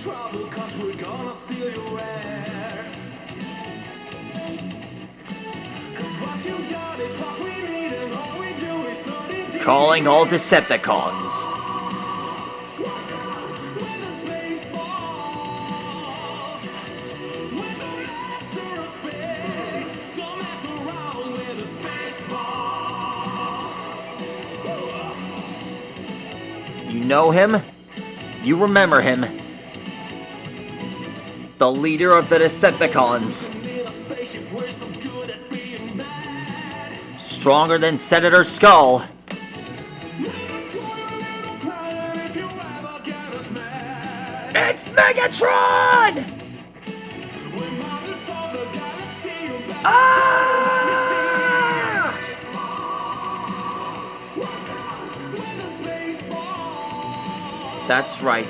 trouble, 'cause we're gonna steal your air. 'Cause what you got is what we need, and all we do is study. Calling all Decepticons. You know him? You remember him? The leader of the Decepticons. Stronger than Senator Skull. It's Megatron! Ah! That's right.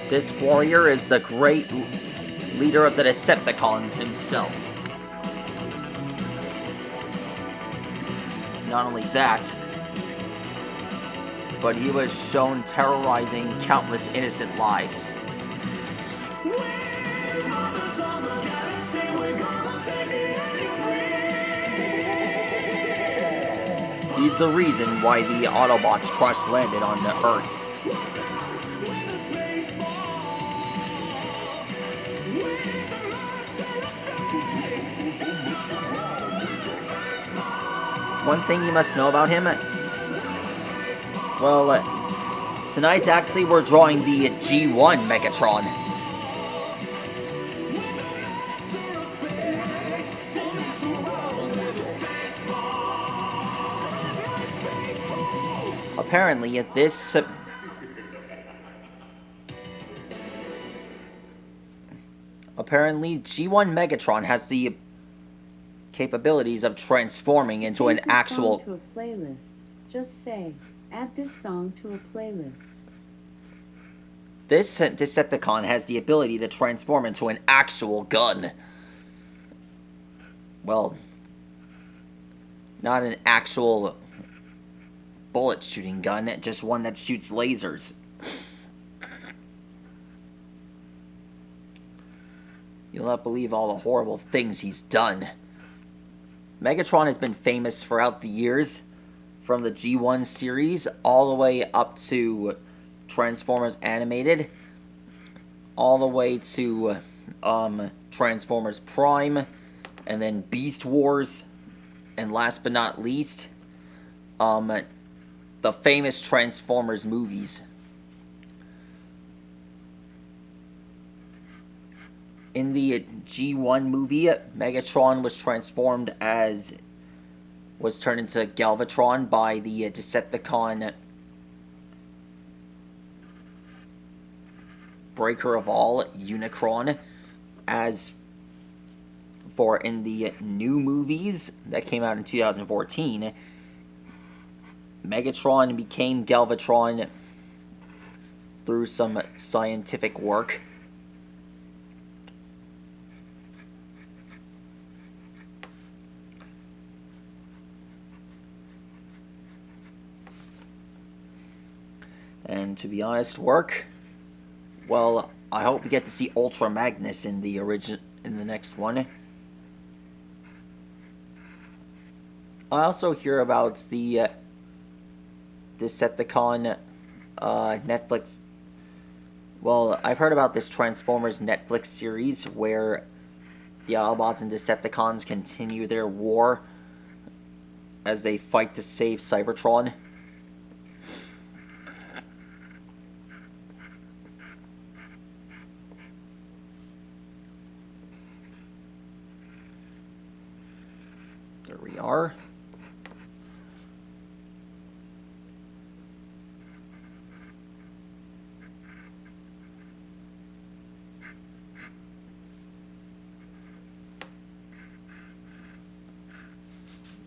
This warrior is the great leader of the Decepticons himself. Not only that, but he was shown terrorizing countless innocent lives. He's the reason why the Autobots crash landed on the Earth. One thing you must know about him, well, tonight actually we're drawing the G1 Megatron. Apparently, G1 Megatron has the capabilities of transforming into an actual. To a playlist. Just say, add this song to a playlist. This Decepticon has the ability to transform into an actual gun. Well, not an actual bullet shooting gun, just one that shoots lasers. You'll not believe all the horrible things he's done. Megatron has been famous throughout the years, from the G1 series all the way up to Transformers Animated, all the way to Transformers Prime, and then Beast Wars, and last but not least, the famous Transformers movies. In the G1 movie, Megatron was turned into Galvatron by the Decepticon Breaker of All, Unicron. As for in the new movies that came out in 2014, Megatron became Galvatron through some scientific work. And to be honest, well, I hope we get to see Ultra Magnus in the next one. I also hear about the Decepticon Netflix. Well, I've heard about this Transformers Netflix series where the Autobots and Decepticons continue their war as they fight to save Cybertron. There we are.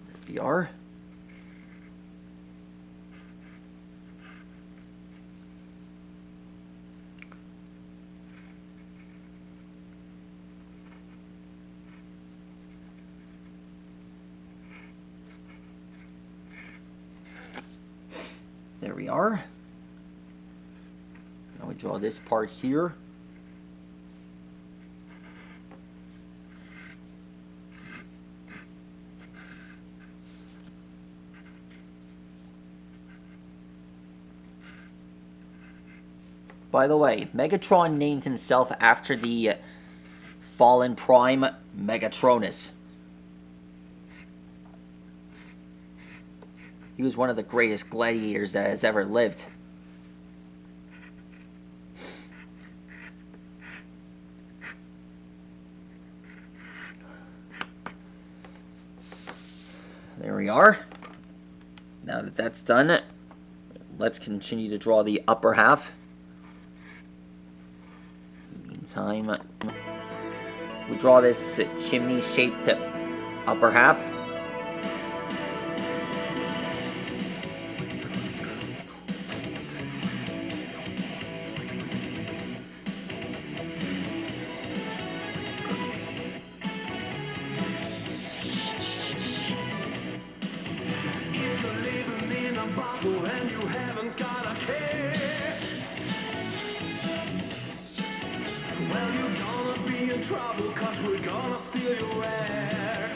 There we are. There we are. Now we draw this part here. By the way, Megatron named himself after the fallen prime Megatronus. He was one of the greatest gladiators that has ever lived. There we are. Now that that's done, let's continue to draw the upper half. Meantime, we draw this chimney-shaped upper half. If you're living in a bubble and you haven't got a care, well, you're gonna be in trouble, 'cause we're gonna steal your air.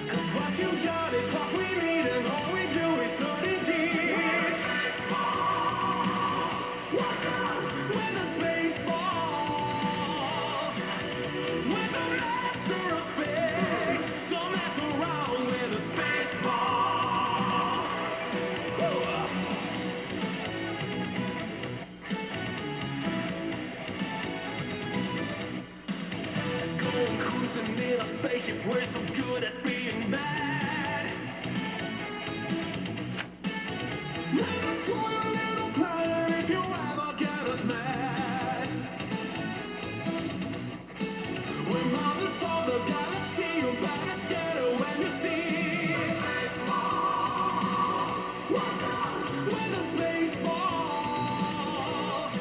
'Cause what you got is what we need, and all we do is dirty deeds. Watch out with the space balls, with the master of space. Don't mess around with the space balls. Going cruising in a spaceship, we're so good at being bad. Let's destroy a little planet if you ever get us mad. We're mothers of the galaxy, you better scatter when you see space balls. Watch out with the space balls,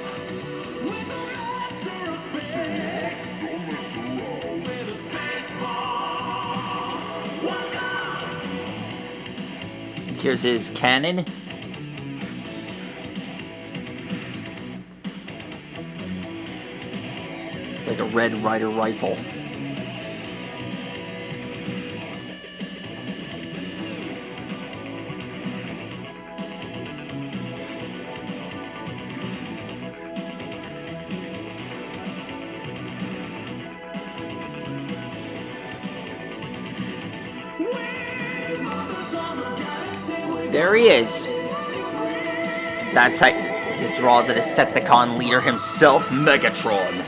with the master of space. Don't mess around with the space balls. Watch out. Here's his cannon. It's like a Red Ryder rifle. There he is. That's how you draw the Decepticon leader himself, Megatron.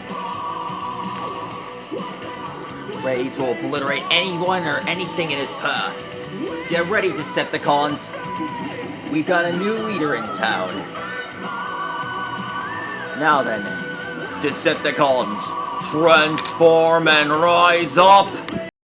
Ready to obliterate anyone or anything in his path. Get ready, Decepticons. We've got a new leader in town. Now then, Decepticons, transform and rise up!